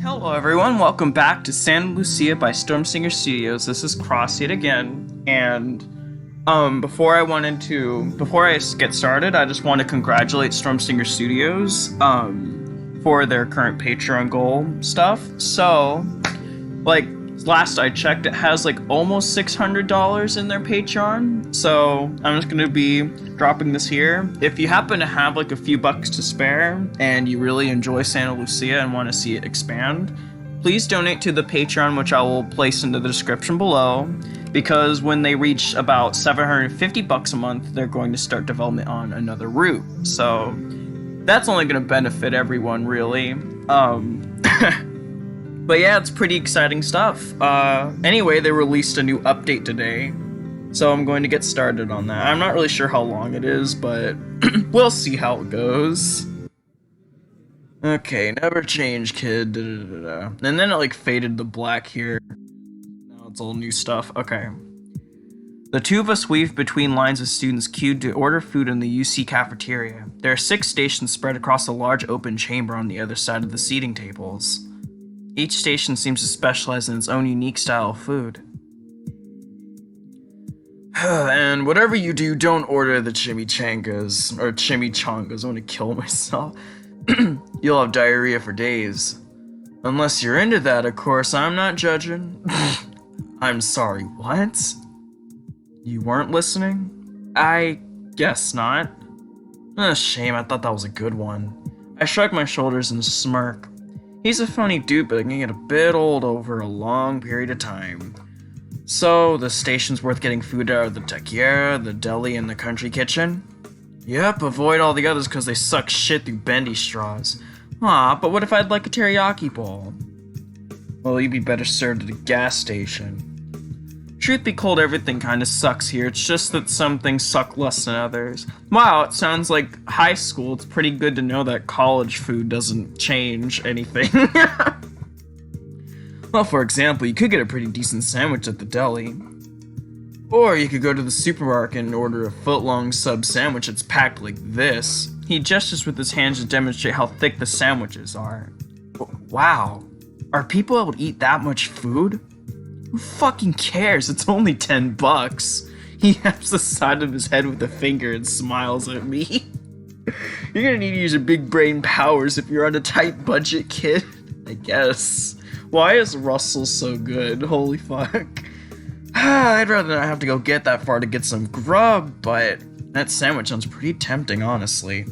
Hello everyone, welcome back to Santa Lucia by Stormsinger Studios. This is Cross yet again, and before I get started, I just want to congratulate Stormsinger Studios for their current Patreon goal stuff. So, like, last I checked, it has like almost $600 in their Patreon. So I'm just gonna be dropping this here. If you happen to have like a few bucks to spare and you really enjoy Santa Lucia and want to see it expand, please donate to the Patreon, which I will place into the description below, because when they reach about 750 bucks a month, they're going to start development on another route. So that's only going to benefit everyone, really. But yeah, it's pretty exciting stuff. Anyway, they released a new update today, so I'm going to get started on that. I'm not really sure how long it is, but we'll see how it goes. Okay, never change, kid. And then it like faded to black here. Now it's all new stuff. Okay. The two of us weave between lines of students queued to order food in the UC cafeteria. There are 6 stations spread across a large open chamber on the other side of the seating tables. Each station seems to specialize in its own unique style of food. And whatever you do, don't order the chimichangas, or chimichangas. I want to kill myself. You'll have diarrhea for days. Unless you're into that, of course, I'm not judging. I'm sorry, what? You weren't listening? I guess not. Shame, I thought that was a good one. I shrugged my shoulders and smirk. He's a funny dude, but it can get a bit old over a long period of time. So, the station's worth getting food out of the taqueria, the deli, and the country kitchen? Yep, avoid all the others because they suck shit through bendy straws. Aw, but what if I'd like a teriyaki bowl? Well, you'd be better served at a gas station. Truth be told, everything kinda sucks here, it's just that some things suck less than others. Wow, it sounds like high school. It's pretty good to know that college food doesn't change anything. Well, for example, you could get a pretty decent sandwich at the deli. Or you could go to the supermarket and order a foot-long sub sandwich that's packed like this. He gestures with his hands to demonstrate how thick the sandwiches are. Wow, are people able to eat that much food? Who fucking cares? It's only $10. He taps the side of his head with a finger and smiles at me. You're gonna need to use your big brain powers if you're on a tight budget, kid. I guess. Why is Russell so good? Holy fuck. I'd rather not have to go get that far to get some grub, but that sandwich sounds pretty tempting, honestly.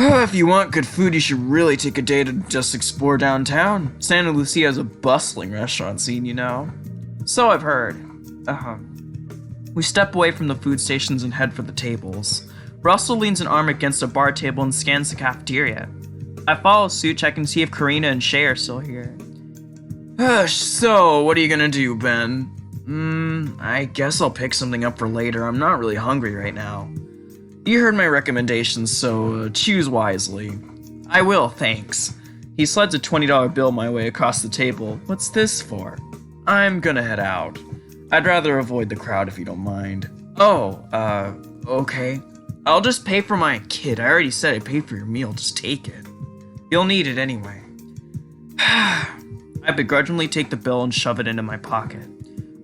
If you want good food, you should really take a day to just explore downtown. Santa Lucia has a bustling restaurant scene, you know. So I've heard. We step away from the food stations and head for the tables. Russell leans an arm against a bar table and scans the cafeteria. I follow suit, checking to see if Karina and Shay are still here. So, what are you gonna do, Ben? I guess I'll pick something up for later. I'm not really hungry right now. You heard my recommendations, so choose wisely. I will, thanks. He slides a $20 bill my way across the table. What's this for? I'm gonna head out. I'd rather avoid the crowd if you don't mind. Oh, okay. I'll just pay for my kid. I already said I'd pay for your meal. Just take it. You'll need it anyway. I begrudgingly take the bill and shove it into my pocket.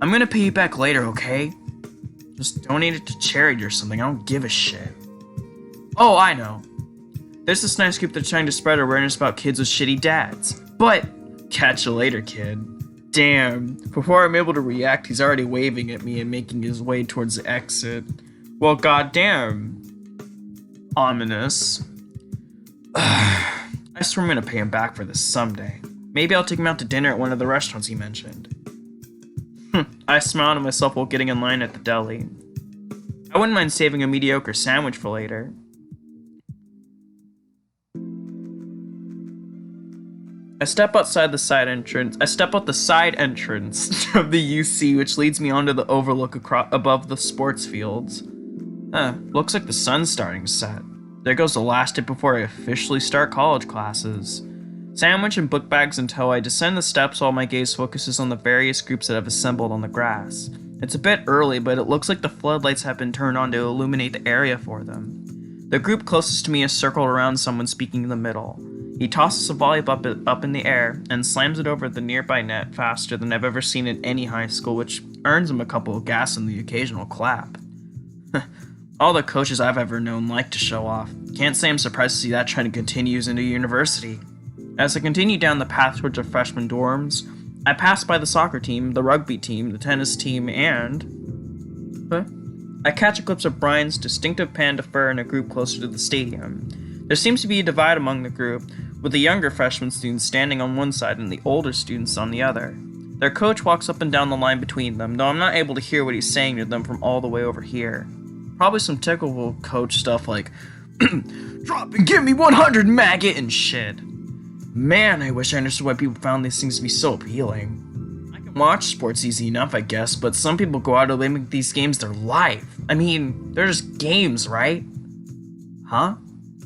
I'm gonna pay you back later, okay? Just donate it to charity or something. I don't give a shit. Oh, I know. There's this nice group that's trying to spread awareness about kids with shitty dads. But, catch you later, kid. Damn. Before I'm able to react, he's already waving at me and making his way towards the exit. Well, goddamn. Ominous. I swear I'm gonna pay him back for this someday. Maybe I'll take him out to dinner at one of the restaurants he mentioned. I smiled to myself while getting in line at the deli. I wouldn't mind saving a mediocre sandwich for later. I step out the side entrance of the UC, which leads me onto the overlook above the sports fields. Looks like the sun's starting to set. There goes the last hit before I officially start college classes. Sandwich and book bags in tow, I descend the steps while my gaze focuses on the various groups that have assembled on the grass. It's a bit early, but it looks like the floodlights have been turned on to illuminate the area for them. The group closest to me is circled around someone speaking in the middle. He tosses a volleyball up in the air and slams it over the nearby net faster than I've ever seen in any high school, which earns him a couple of gas and the occasional clap. All the coaches I've ever known like to show off. Can't say I'm surprised to see that trend continues into university. As I continue down the path towards our freshman dorms, I pass by the soccer team, the rugby team, the tennis team, and... I catch a glimpse of Brian's distinctive panda fur in a group closer to the stadium. There seems to be a divide among the group, with the younger freshman students standing on one side and the older students on the other. Their coach walks up and down the line between them, though I'm not able to hear what he's saying to them from all the way over here. Probably some typical coach stuff like, "Drop and give me 100, maggot," and shit. Man, I wish I understood why people found these things to be so appealing. I can watch sports easy enough, I guess, but some people go out and they make these games their life. I mean, they're just games, right? Huh?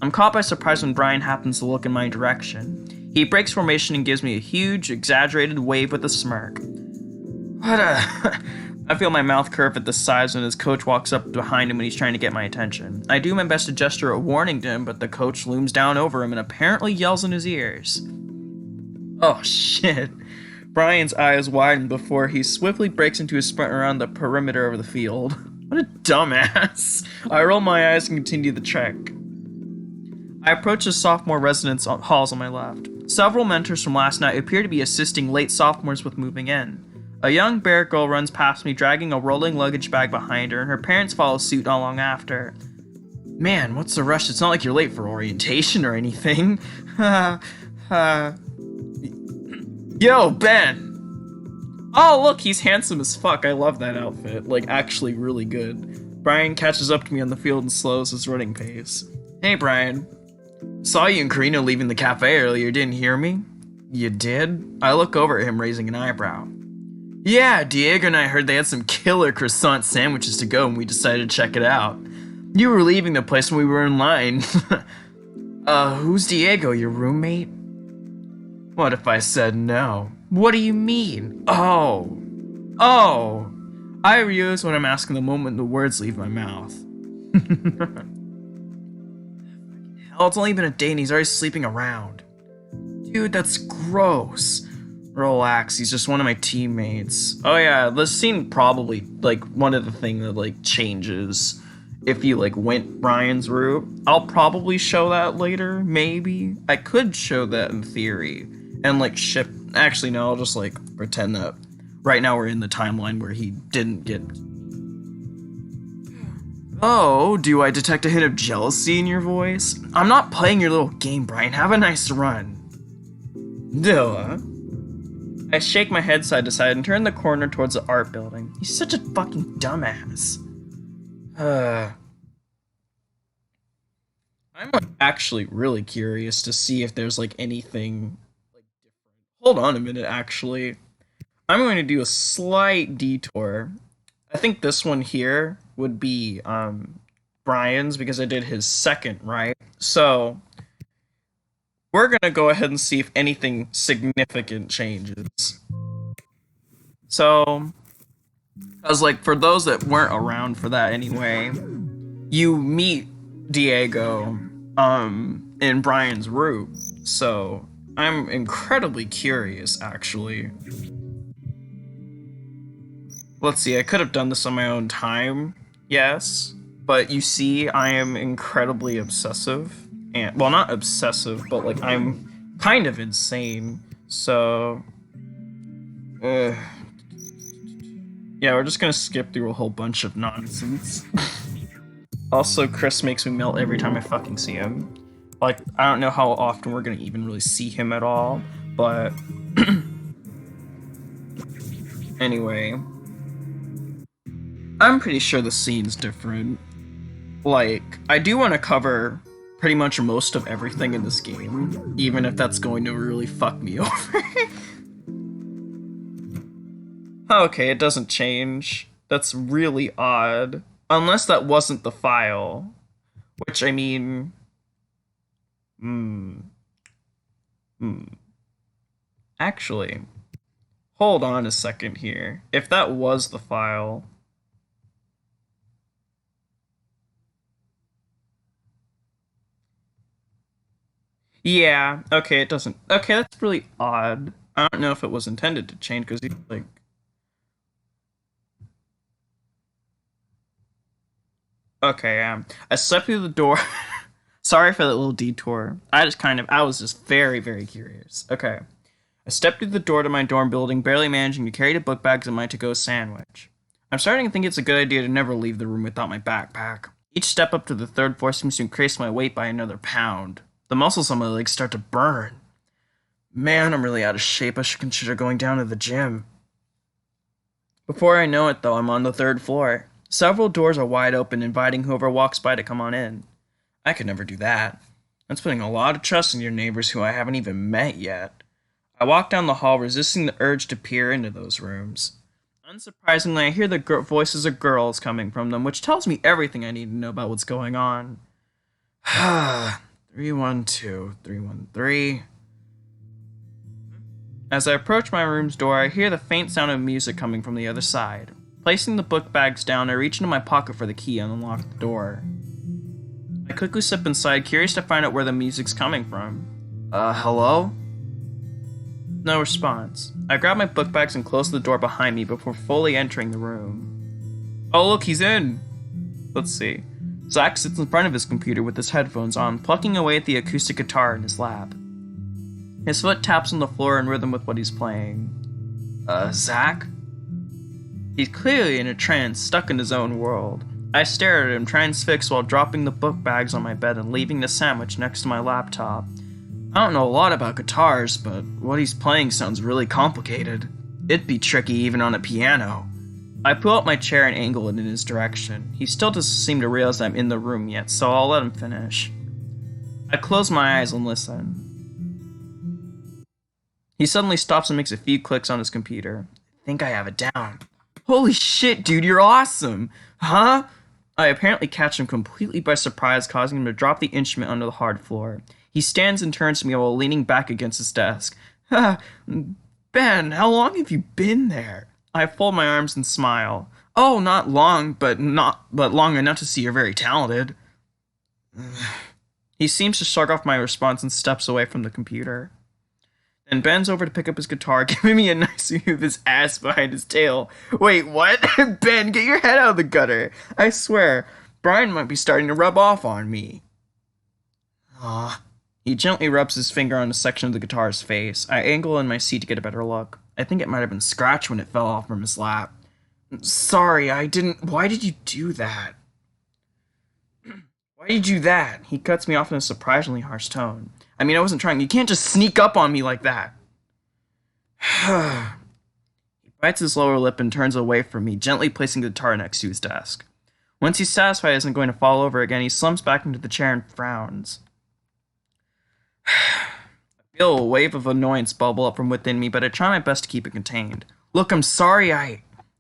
I'm caught by surprise when Brian happens to look in my direction. He breaks formation and gives me a huge, exaggerated wave with a smirk. What a... I feel my mouth curve at the sides when his coach walks up behind him when he's trying to get my attention. I do my best to gesture a warning to him, but the coach looms down over him and apparently yells in his ears. Oh shit. Brian's eyes widen before he swiftly breaks into a sprint around the perimeter of the field. What a dumbass. I roll my eyes and continue the trek. I approach the sophomore residence halls on my left. Several mentors from last night appear to be assisting late sophomores with moving in. A young bear girl runs past me dragging a rolling luggage bag behind her, and her parents follow suit not long after. Man, what's the rush? It's not like you're late for orientation or anything. Yo, Ben! Oh, look, he's handsome as fuck. I love that outfit. Like, actually really good. Brian catches up to me on the field and slows his running pace. Hey, Brian. Saw you and Karina leaving the cafe earlier, didn't hear me? You did? I look over at him raising an eyebrow. Yeah, Diego and I heard they had some killer croissant sandwiches to go and we decided to check it out. You were leaving the place when we were in line. Who's Diego, your roommate? What if I said no? What do you mean? Oh. I realize what I'm asking the moment the words leave my mouth. Hell, it's only been a day and he's already sleeping around. Dude, that's gross. Relax, he's just one of my teammates. Oh yeah, this scene probably, like, one of the things that, like, changes if you, like, went Brian's route. I'll probably show that later, maybe. I could show that in theory. And, like, actually, no, I'll just, like, pretend that right now we're in the timeline where he didn't get... Oh, do I detect a hint of jealousy in your voice? I'm not playing your little game, Brian. Have a nice run. Duh. I shake my head side to side and turn the corner towards the art building. He's such a fucking dumbass. I'm actually really curious to see if there's like anything like different. Hold on a minute, actually. I'm going to do a slight detour. I think this one here would be Brian's because I did his second, right? So we're going to go ahead and see if anything significant changes. So, because, like, for those that weren't around for that anyway, you meet Diego in Brian's room. So, I'm incredibly curious, actually. Let's see, I could have done this on my own time, yes. But you see, I am incredibly obsessive. And, well, not obsessive, but, like, I'm kind of insane. So, yeah, we're just gonna skip through a whole bunch of nonsense. Also, Chris makes me melt every time I fucking see him. Like, I don't know how often we're gonna even really see him at all, but... Anyway. I'm pretty sure the scene's different. Like, I do want to cover pretty much most of everything in this game, even if that's going to really fuck me over. Okay, it doesn't change. That's really odd. Unless that wasn't the file. Which, I mean... Actually, hold on a second here. If that was the file... Yeah, okay, it doesn't. Okay, that's really odd. I don't know if it was intended to change because he's like. Okay, I stepped through the door. Sorry for that little detour. I was just very, very curious. Okay. I stepped through the door to my dorm building, barely managing to carry the book bags and my to-go sandwich. I'm starting to think it's a good idea to never leave the room without my backpack. Each step up to the third floor seems to increase my weight by another pound. The muscles on my legs start to burn. Man, I'm really out of shape. I should consider going down to the gym. Before I know it, though, I'm on the third floor. Several doors are wide open, inviting whoever walks by to come on in. I could never do that. That's putting a lot of trust in your neighbors who I haven't even met yet. I walk down the hall, resisting the urge to peer into those rooms. Unsurprisingly, I hear the voices of girls coming from them, which tells me everything I need to know about what's going on. 312, 313. As I approach my room's door, I hear the faint sound of music coming from the other side. Placing the book bags down, I reach into my pocket for the key and unlock the door. I quickly step inside, curious to find out where the music's coming from. Hello? No response. I grab my book bags and close the door behind me before fully entering the room. Oh look, he's in! Let's see. Zach sits in front of his computer with his headphones on, plucking away at the acoustic guitar in his lap. His foot taps on the floor in rhythm with what he's playing. Zach? He's clearly in a trance, stuck in his own world. I stare at him, transfixed while dropping the book bags on my bed and leaving the sandwich next to my laptop. I don't know a lot about guitars, but what he's playing sounds really complicated. It'd be tricky even on a piano. I pull up my chair and angle it in his direction. He still doesn't seem to realize I'm in the room yet, so I'll let him finish. I close my eyes and listen. He suddenly stops and makes a few clicks on his computer. I think I have it down. Holy shit, dude, you're awesome! Huh? I apparently catch him completely by surprise, causing him to drop the instrument onto the hard floor. He stands and turns to me while leaning back against his desk. Ben, how long have you been there? I fold my arms and smile. Oh, not long, but long enough to see you're very talented. He seems to shrug off my response and steps away from the computer. Then bends over to pick up his guitar, giving me a nice view of his ass behind his tail. Wait, what? Ben, get your head out of the gutter. I swear, Brian might be starting to rub off on me. He gently rubs his finger on a section of the guitar's face. I angle in my seat to get a better look. I think it might have been scratched when it fell off from his lap. Sorry, I didn't... Why did you do that? Why did you do that? He cuts me off in a surprisingly harsh tone. I mean, I wasn't trying. You can't just sneak up on me like that. He bites his lower lip and turns away from me, gently placing the guitar next to his desk. Once he's satisfied he isn't going to fall over again, he slumps back into the chair and frowns. I feel a wave of annoyance bubble up from within me, but I try my best to keep it contained. Look, I'm sorry,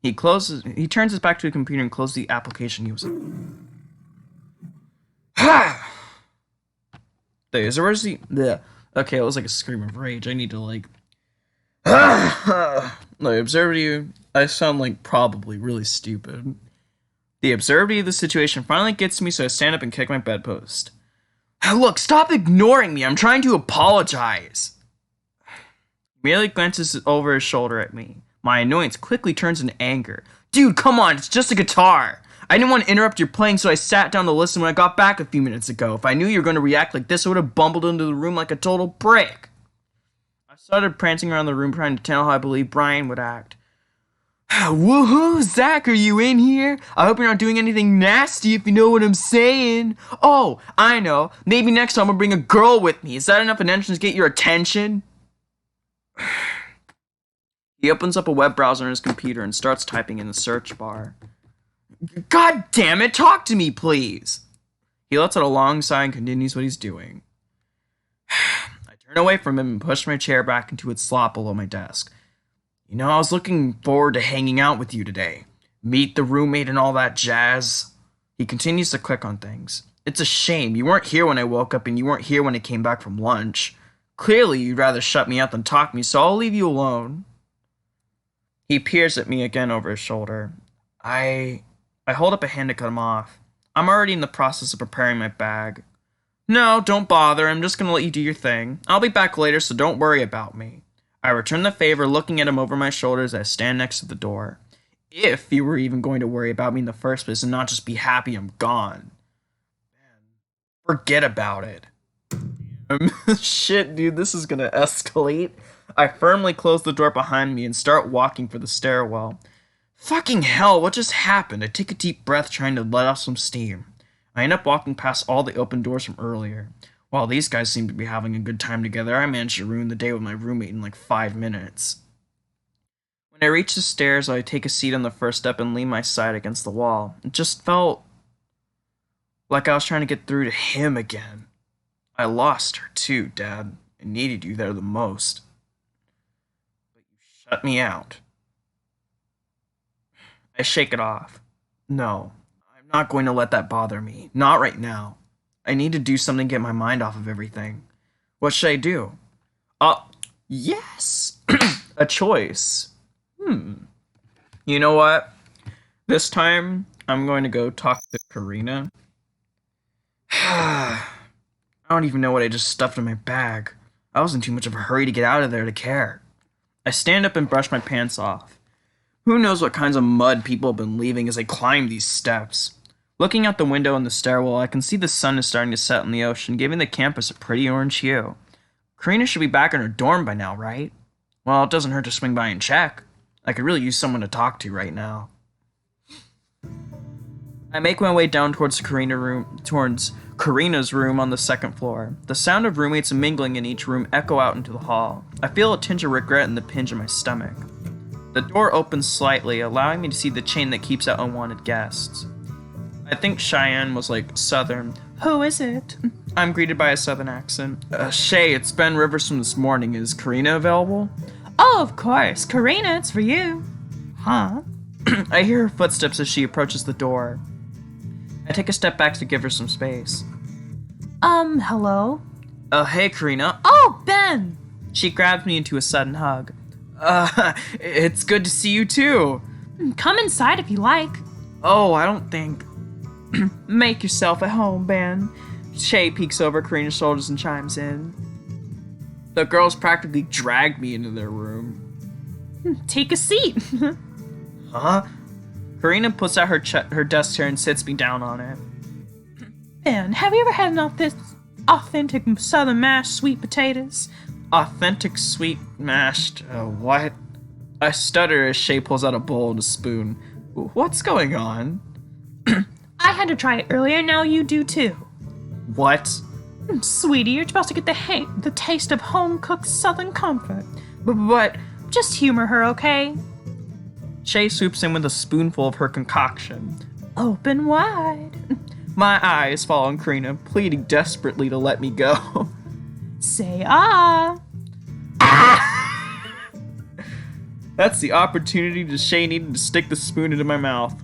He turns his back to the computer and closes the application he was in. Okay, it was like a scream of rage. I need to I observed you. I sound like probably really stupid. The absurdity of the situation finally gets to me, so I stand up and kick my bedpost. Look, stop ignoring me. I'm trying to apologize. He merely glances over his shoulder at me. My annoyance quickly turns into anger. Dude, come on, it's just a guitar. I didn't want to interrupt your playing, so I sat down to listen when I got back a few minutes ago. If I knew you were going to react like this, I would have bumbled into the room like a total prick. I started prancing around the room trying to tell how I believe Brian would act. Woohoo, Zach, are you in here? I hope you're not doing anything nasty, if you know what I'm saying. Oh, I know. Maybe next time I'll bring a girl with me. Is that enough attention to get your attention? He opens up a web browser on his computer and starts typing in the search bar. God damn it, talk to me, please. He lets out a long sigh and continues what he's doing. I turn away from him and push my chair back into its slot below my desk. You know, I was looking forward to hanging out with you today. Meet the roommate and all that jazz. He continues to click on things. It's a shame. You weren't here when I woke up and you weren't here when I came back from lunch. Clearly, you'd rather shut me out than talk to me, so I'll leave you alone. He peers at me again over his shoulder. I hold up a hand to cut him off. I'm already in the process of preparing my bag. No, don't bother. I'm just gonna let you do your thing. I'll be back later, so don't worry about me. I return the favor, looking at him over my shoulder as I stand next to the door. If you were even going to worry about me in the first place and not just be happy I'm gone. Forget about it. Shit, dude, this is gonna escalate. I firmly close the door behind me and start walking for the stairwell. Fucking hell, what just happened? I take a deep breath trying to let off some steam. I end up walking past all the open doors from earlier. While these guys seem to be having a good time together, I managed to ruin the day with my roommate in like 5 minutes. When I reach the stairs, I take a seat on the first step and lean my side against the wall. It just felt like I was trying to get through to him again. I lost her too, Dad. I needed you there the most. But you shut me out. I shake it off. No, I'm not going to let that bother me. Not right now. I need to do something to get my mind off of everything. What should I do? Yes! A choice. You know what? This time, I'm going to go talk to Karina. I don't even know what I just stuffed in my bag. I was in too much of a hurry to get out of there to care. I stand up and brush my pants off. Who knows what kinds of mud people have been leaving as they climb these steps. Looking out the window in the stairwell, I can see the sun is starting to set in the ocean, giving the campus a pretty orange hue. Karina should be back in her dorm by now, right? Well, it doesn't hurt to swing by and check. I could really use someone to talk to right now. I make my way down towards Karina's room on the second floor. The sound of roommates mingling in each room echo out into the hall. I feel a tinge of regret in the pinch in my stomach. The door opens slightly, allowing me to see the chain that keeps out unwanted guests. I think Cheyenne was like Southern. Who is it? I'm greeted by a Southern accent. Shay, it's Ben Rivers from this morning. Is Karina available? Oh, of course. Karina, it's for you. Huh? I hear her footsteps as she approaches the door. I take a step back to give her some space. Hello? Hey, Karina. Oh, Ben! She grabs me into a sudden hug. It's good to see you too. Come inside if you like. Oh, I don't think... Make yourself at home, Ben. Shay peeks over Karina's shoulders and chimes in. The girls practically dragged me into their room. Take a seat. Huh? Karina puts out her desk chair and sits me down on it. Ben, have you ever had this authentic southern mashed sweet potatoes? Authentic sweet mashed... what? I stutter as Shay pulls out a bowl and a spoon. What's going on? I had to try it earlier, now you do too. What? Sweetie, you're supposed to get the taste of home-cooked southern comfort. But... Just humor her, okay? Shay swoops in with a spoonful of her concoction. Open wide. My eyes fall on Karina, pleading desperately to let me go. Say ah. That's the opportunity that Shay needed to stick the spoon into my mouth.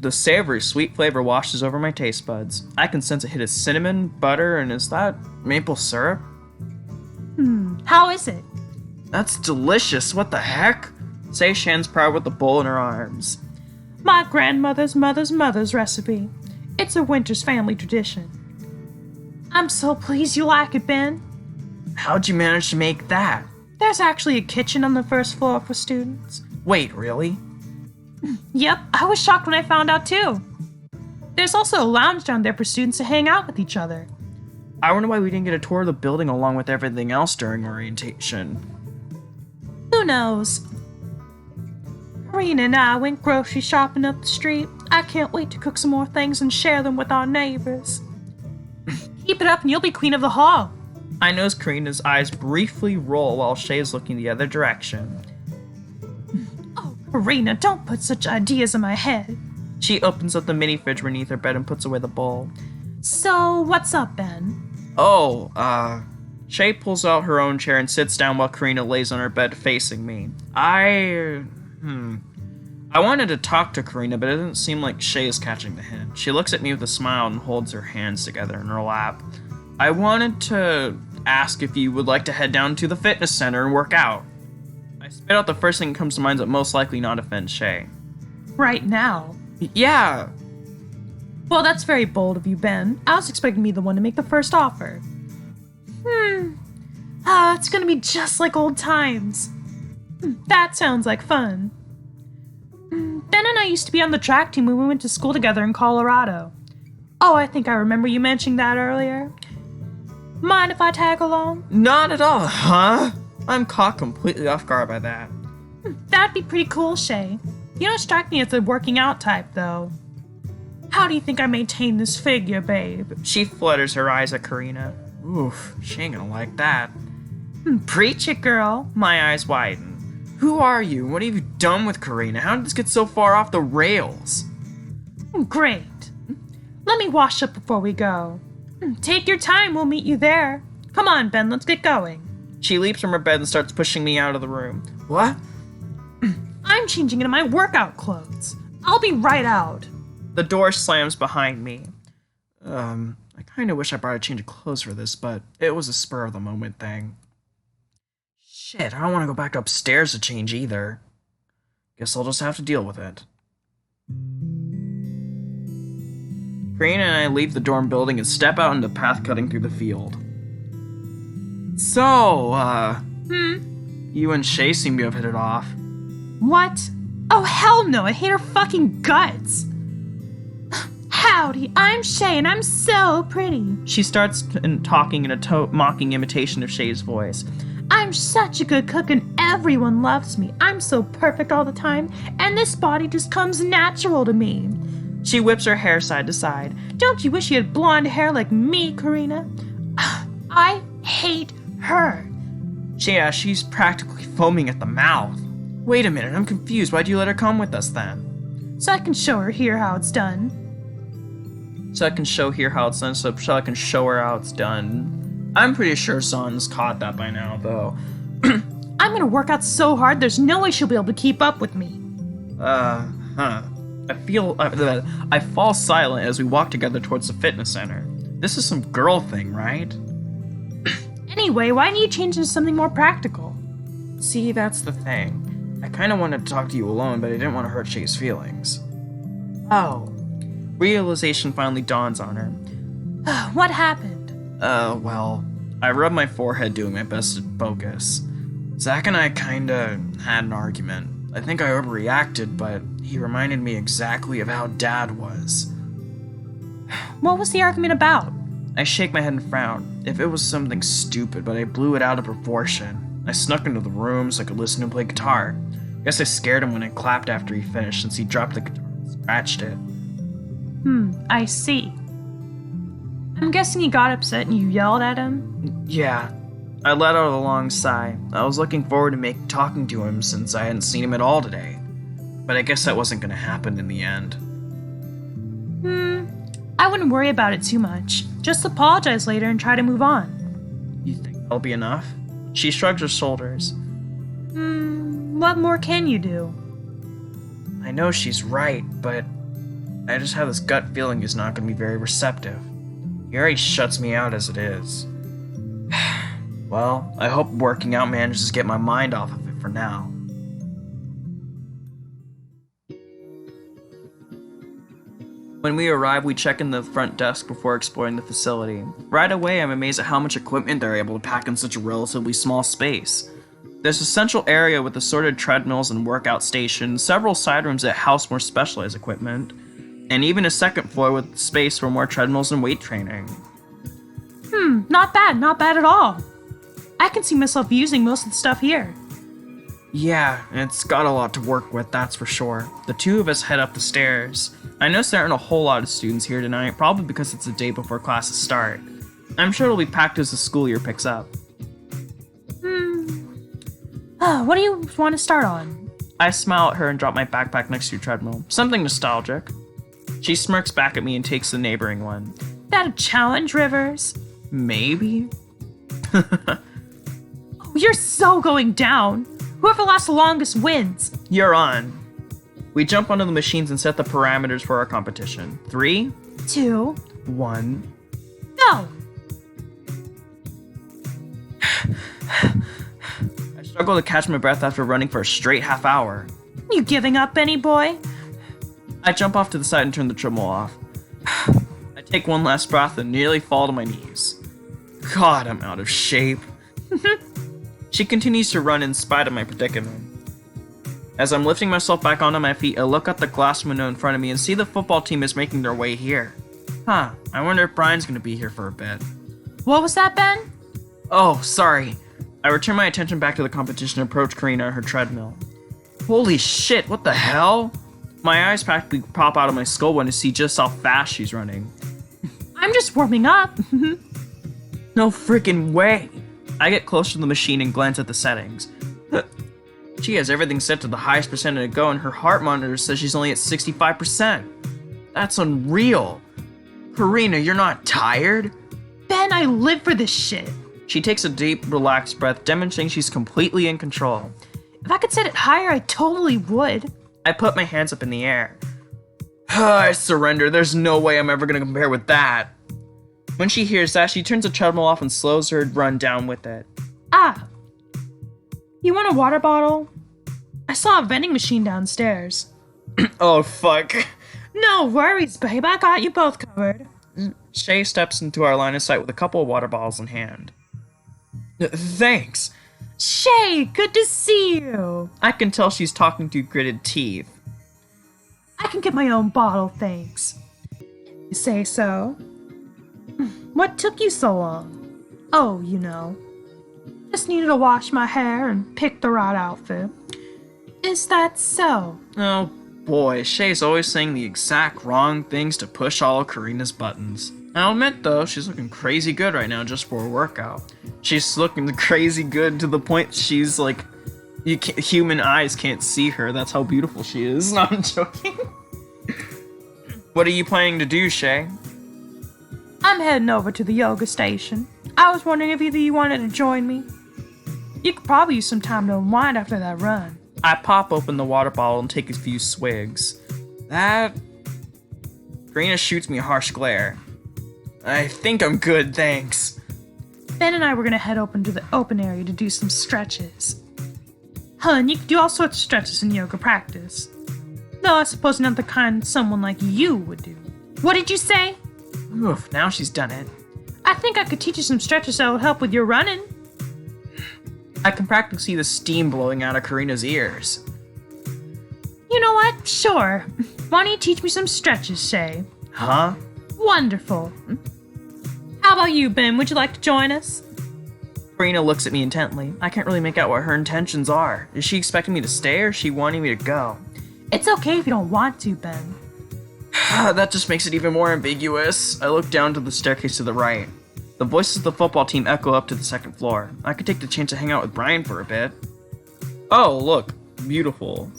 The savory, sweet flavor washes over my taste buds. I can sense a hit of cinnamon, butter, and is that maple syrup? How is it? That's delicious, what the heck? Say stands proud with the bowl in her arms. My grandmother's mother's recipe. It's a Winters family tradition. I'm so pleased you like it, Ben. How'd you manage to make that? There's actually a kitchen on the first floor for students. Wait, really? Yep, I was shocked when I found out too. There's also a lounge down there for students to hang out with each other. I wonder why we didn't get a tour of the building along with everything else during orientation. Who knows? Karina and I went grocery shopping up the street. I can't wait to cook some more things and share them with our neighbors. Keep it up and you'll be queen of the hall. I notice Karina's eyes briefly roll while Shay is looking the other direction. Oh, Karina, don't put such ideas in my head. She opens up the mini fridge beneath her bed and puts away the bowl. So, what's up, Ben? Shay pulls out her own chair and sits down while Karina lays on her bed facing me. I wanted to talk to Karina, but it doesn't seem like Shay is catching the hint. She looks at me with a smile and holds her hands together in her lap. I wanted to ask if you would like to head down to the fitness center and work out. I spit out the first thing that comes to mind that most likely not offend Shay. Right now? Yeah. Well, that's very bold of you, Ben. I was expecting me the one to make the first offer. It's gonna be just like old times. That sounds like fun. Ben and I used to be on the track team when we went to school together in Colorado. Oh, I think I remember you mentioning that earlier. Mind if I tag along? Not at all, huh? I'm caught completely off guard by that. That'd be pretty cool, Shay. You don't strike me as the working out type, though. How do you think I maintain this figure, babe? She flutters her eyes at Karina. Oof, she ain't gonna like that. Preach it, girl. My eyes widen. Who are you? What have you done with Karina? How did this get so far off the rails? Great. Let me wash up before we go. Take your time, we'll meet you there. Come on, Ben, let's get going. She leaps from her bed and starts pushing me out of the room. What? I'm changing into my workout clothes. I'll be right out. The door slams behind me. I kinda wish I brought a change of clothes for this, but it was a spur of the moment thing. Shit, I don't want to go back upstairs to change either. Guess I'll just have to deal with it. Karina and I leave the dorm building and step out into the path cutting through the field. So, you and Shay seem to have hit it off. What? Oh, hell no, I hate her fucking guts. Howdy, I'm Shay and I'm so pretty. She starts talking in a mocking imitation of Shay's voice. I'm such a good cook and everyone loves me. I'm so perfect all the time and this body just comes natural to me. She whips her hair side to side. Don't you wish you had blonde hair like me, Karina? I hate her. Yeah, she's practically foaming at the mouth. Wait a minute, I'm confused. Why'd you let her come with us then? So I can show her here how it's done. So I can show her how it's done. I'm pretty sure Son's caught that by now, though. I'm gonna work out so hard, there's no way she'll be able to keep up with me. I fall silent as we walk together towards the fitness center. This is some girl thing, right? Anyway, why don't you change into something more practical? See, that's the thing. I kinda wanted to talk to you alone, but I didn't want to hurt Shay's feelings. Oh. Realization finally dawns on her. What happened? Well, I rubbed my forehead doing my best to focus. Zach and I kinda had an argument. I think I overreacted, but he reminded me exactly of how Dad was. What was the argument about? I shake my head and frown. If it was something stupid, but I blew it out of proportion. I snuck into the room so I could listen to him play guitar. Guess I scared him when I clapped after he finished since he dropped the guitar and scratched it. I see. I'm guessing he got upset and you yelled at him? Yeah. I let out a long sigh. I was looking forward to talking to him since I hadn't seen him at all today. But I guess that wasn't going to happen in the end. I wouldn't worry about it too much. Just apologize later and try to move on. You think that'll be enough? She shrugs her shoulders. What more can you do? I know she's right, but I just have this gut feeling he's not going to be very receptive. He already shuts me out as it is. Well, I hope working out manages to get my mind off of it for now. When we arrive, we check in the front desk before exploring the facility. Right away, I'm amazed at how much equipment they're able to pack in such a relatively small space. There's a central area with assorted treadmills and workout stations, several side rooms that house more specialized equipment, and even a second floor with space for more treadmills and weight training. Not bad at all. I can see myself using most of the stuff here. Yeah, it's got a lot to work with, that's for sure. The two of us head up the stairs. I notice there aren't a whole lot of students here tonight, probably because it's the day before classes start. I'm sure it'll be packed as the school year picks up. What do you want to start on? I smile at her and drop my backpack next to your treadmill. Something nostalgic. She smirks back at me and takes the neighboring one. That a challenge, Rivers? Maybe? You're so going down. Whoever lasts the longest wins. You're on. We jump onto the machines and set the parameters for our competition. 3, 2, 1. Go! I struggle to catch my breath after running for a straight half hour. You giving up, Benny boy? I jump off to the side and turn the treadmill off. take one last breath and nearly fall to my knees. God, I'm out of shape. She continues to run in spite of my predicament. As I'm lifting myself back onto my feet, I look at the glass window in front of me and see the football team is making their way here. I wonder if Brian's gonna be here for a bit. What was that, Ben? Oh, sorry. I return my attention back to the competition and approach Karina on her treadmill. Holy shit, what the hell? My eyes practically pop out of my skull when I see just how fast she's running. I'm just warming up. No freaking way. I get close to the machine and glance at the settings. She has everything set to the highest percentage to go, and her heart monitor says she's only at 65%. That's unreal. Karina, you're not tired? Ben, I live for this shit. She takes a deep, relaxed breath, demonstrating she's completely in control. If I could set it higher, I totally would. I put my hands up in the air. I surrender. There's no way I'm ever gonna compare with that. When she hears that, she turns the treadmill off and slows her run down with it. You want a water bottle? I saw a vending machine downstairs. Oh, fuck. No worries, babe. I got you both covered. Shay steps into our line of sight with a couple of water bottles in hand. Thanks. Shay, good to see you. I can tell she's talking through gritted teeth. I can get my own bottle, thanks. You say so? What took you so long? Oh, you know. Just needed to wash my hair and pick the right outfit. Is that so? Oh boy, Shay's always saying the exact wrong things to push all of Karina's buttons. I'll admit though, she's looking crazy good right now just for a workout. She's looking crazy good to the point she's like, human eyes can't see her. That's how beautiful she is. No, I'm joking. What are you planning to do, Shay? I'm heading over to the yoga station. I was wondering if either you wanted to join me. You could probably use some time to unwind after that run. I pop open the water bottle and take a few swigs. Karina shoots me a harsh glare. I think I'm good, thanks. Ben and I were gonna head open to the open area to do some stretches. Hun, you could do all sorts of stretches in yoga practice. Though I suppose not the kind someone like you would do. What did you say? Oof, now she's done it. I think I could teach you some stretches that would help with your running. I can practically see the steam blowing out of Karina's ears. You know what? Sure. Why don't you teach me some stretches, Shay? Huh? Wonderful. How about you, Ben? Would you like to join us? Karina looks at me intently. I can't really make out what her intentions are. Is she expecting me to stay or is she wanting me to go? It's okay if you don't want to, Ben. That just makes it even more ambiguous. I look down to the staircase to the right. The voices of the football team echo up to the second floor. I could take the chance to hang out with Brian for a bit. Oh, look. Beautiful.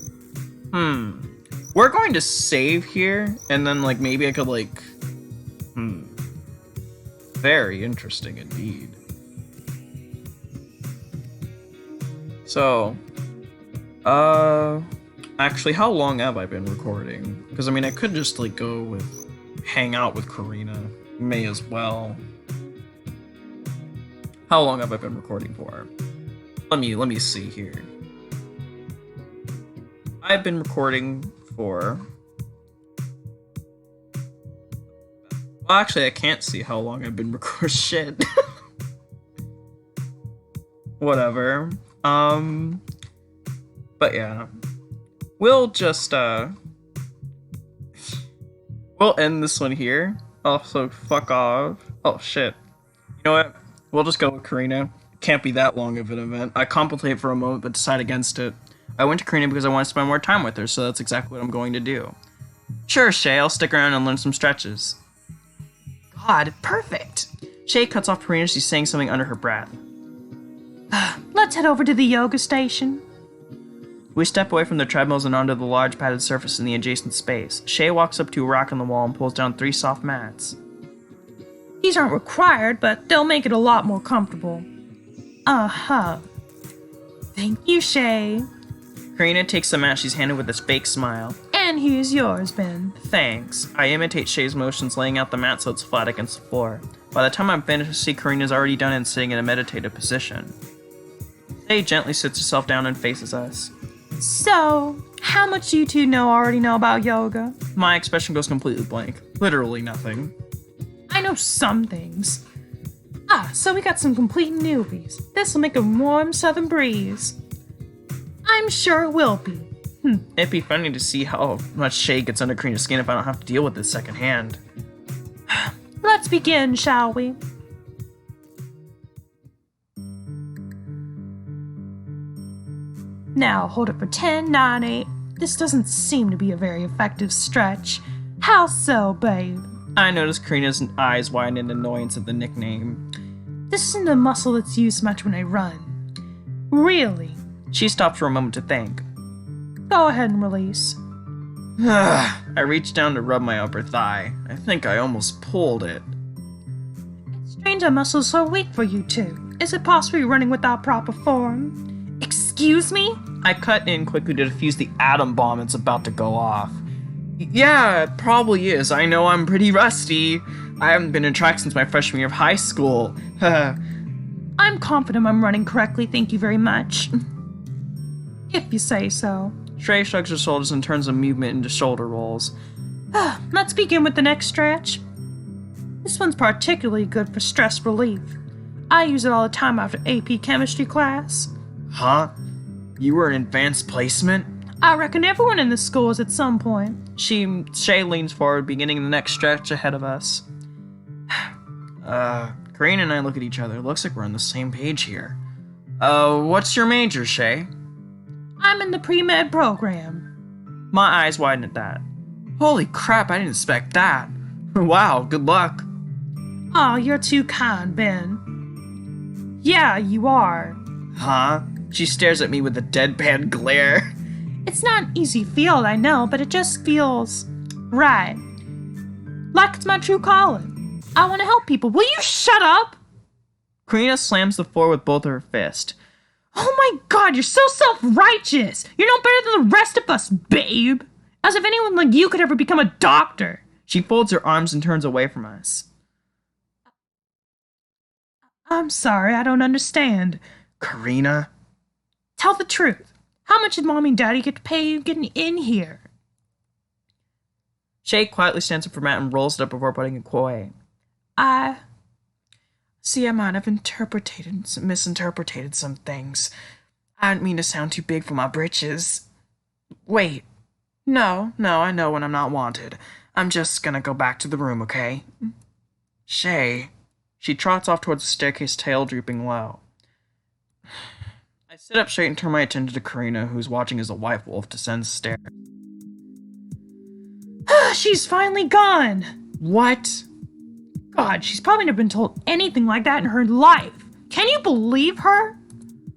We're going to save here, and then, like, maybe I could, like... Very interesting indeed. So... Actually, how long have I been recording? Because, I mean, I could just, like, go with... hang out with Karina. May as well. How long have I been recording for? Let me see here. I've been recording for... Well, actually, I can't see how long I've been recording. Shit. Whatever. But yeah. We'll just, we'll end this one here. Also, fuck off. Oh, shit. You know what? We'll just go with Karina. Can't be that long of an event. I contemplate for a moment, but decide against it. I went to Karina because I want to spend more time with her, so that's exactly what I'm going to do. Sure, Shay, I'll stick around and learn some stretches. God, perfect! Shay cuts off Karina as she's saying something under her breath. Let's head over to the yoga station. We step away from the treadmills and onto the large padded surface in the adjacent space. Shay walks up to a rock on the wall and pulls down 3 soft mats. These aren't required, but they'll make it a lot more comfortable. Uh-huh. Thank you, Shay. Karina takes the mat she's handed with a fake smile. And here's yours, Ben. Thanks. I imitate Shay's motions, laying out the mat so it's flat against the floor. By the time I'm finished, I see Karina's already done and sitting in a meditative position. Shay gently sits herself down and faces us. So, how much do you two already know about yoga? My expression goes completely blank. Literally nothing. I know some things. So we got some complete newbies. This'll make a warm southern breeze. I'm sure it will be. It'd be funny to see how much Shay gets under Karina's skin if I don't have to deal with this secondhand. Let's begin, shall we? Now, hold it for 10, 9, 8. This doesn't seem to be a very effective stretch. How so, babe? I noticed Karina's eyes widen in annoyance at the nickname. This isn't a muscle that's used much when I run. Really? She stopped for a moment to think. Go ahead and release. I reached down to rub my upper thigh. I think I almost pulled it. It's strange our muscles so weak for you two. Is it possible you're running without proper form? Excuse me? I cut in quickly to defuse the atom bomb that's about to go off. Yeah, it probably is. I know I'm pretty rusty. I haven't been in track since my freshman year of high school. I'm confident I'm running correctly, thank you very much. If you say so. Shay shrugs her shoulders and turns the movement into shoulder rolls. Let's begin with the next stretch. This one's particularly good for stress relief. I use it all the time after AP chemistry class. Huh? You were in advanced placement? I reckon everyone in this school is at some point. Shay leans forward, beginning the next stretch ahead of us. Karina and I look at each other. Looks like we're on the same page here. What's your major, Shay? I'm in the pre-med program. My eyes widen at that. Holy crap, I didn't expect that. Wow, good luck. Aw, you're too kind, Ben. Yeah, you are. Huh? She stares at me with a deadpan glare. It's not an easy field, I know, but it just feels right. Like it's my true calling. I want to help people. Will you shut up? Karina slams the floor with both of her fists. Oh my god, you're so self-righteous. You're no better than the rest of us, babe. As if anyone like you could ever become a doctor. She folds her arms and turns away from us. I'm sorry, I don't understand. Karina? Tell the truth. How much did Mommy and Daddy get to pay you getting in here? Shay quietly stands up for Matt and rolls it up before putting it away. I might have misinterpreted some things. I didn't mean to sound too big for my britches. Wait. No, I know when I'm not wanted. I'm just gonna go back to the room, okay? Shay. She trots off towards the staircase, tail drooping low. I sit up straight and turn my attention to Karina, who's watching as a white wolf descends the stairs. She's finally gone! What? God, she's probably never been told anything like that in her life. Can you believe her?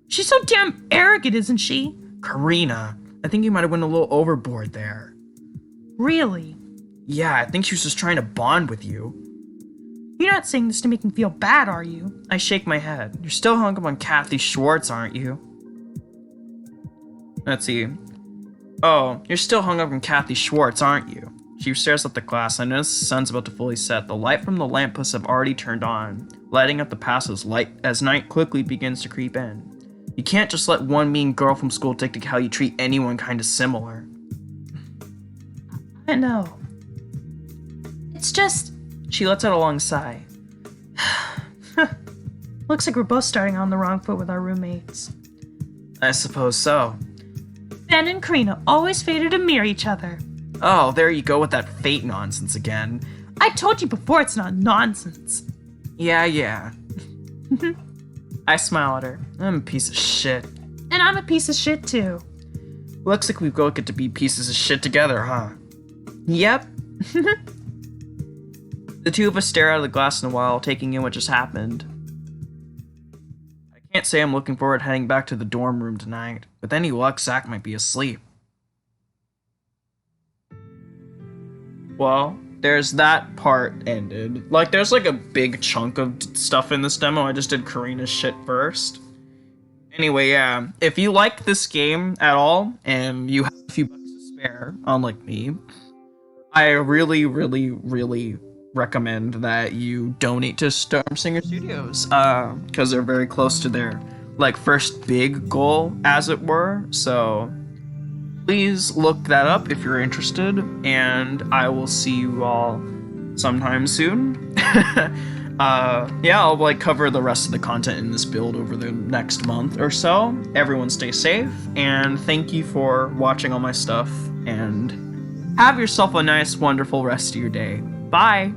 She's so damn arrogant, isn't she? Karina, I think you might have went a little overboard there. Really? Yeah, I think she was just trying to bond with you. You're not saying this to make me feel bad, are you? I shake my head. You're still hung up on Kathy Schwartz, aren't you? Let's see. Oh, you're still hung up on Kathy Schwartz, aren't you? She stares at the glass. I notice the sun's about to fully set. The light from the lampposts have already turned on, lighting up the path as night quickly begins to creep in. You can't just let one mean girl from school dictate how you treat anyone kind of similar. I know. It's just... She lets out a long sigh. Looks like we're both starting on the wrong foot with our roommates. I suppose so. Ben and Karina always fated to mirror each other. Oh, there you go with that fate nonsense again. I told you before it's not nonsense. Yeah. I smile at her. I'm a piece of shit. And I'm a piece of shit too. Looks like we both get to be pieces of shit together, huh? Yep. The two of us stare out of the glass in a while, taking in what just happened. I can't say I'm looking forward to heading back to the dorm room tonight. With any luck, Zach might be asleep. Well, there's that part ended. Like, there's like a big chunk of stuff in this demo. I just did Karina's shit first. Anyway, yeah. If you like this game at all, and you have a few bucks to spare, unlike me, I really recommend that you donate to Storm Singer Studios, because they're very close to their, like, first big goal, as it were. So please look that up if you're interested, and I will see you all sometime soon. Yeah, I'll like cover the rest of the content in this build over the next month or so. Everyone stay safe, and thank you for watching all my stuff, and have yourself a nice, wonderful rest of your day. Bye!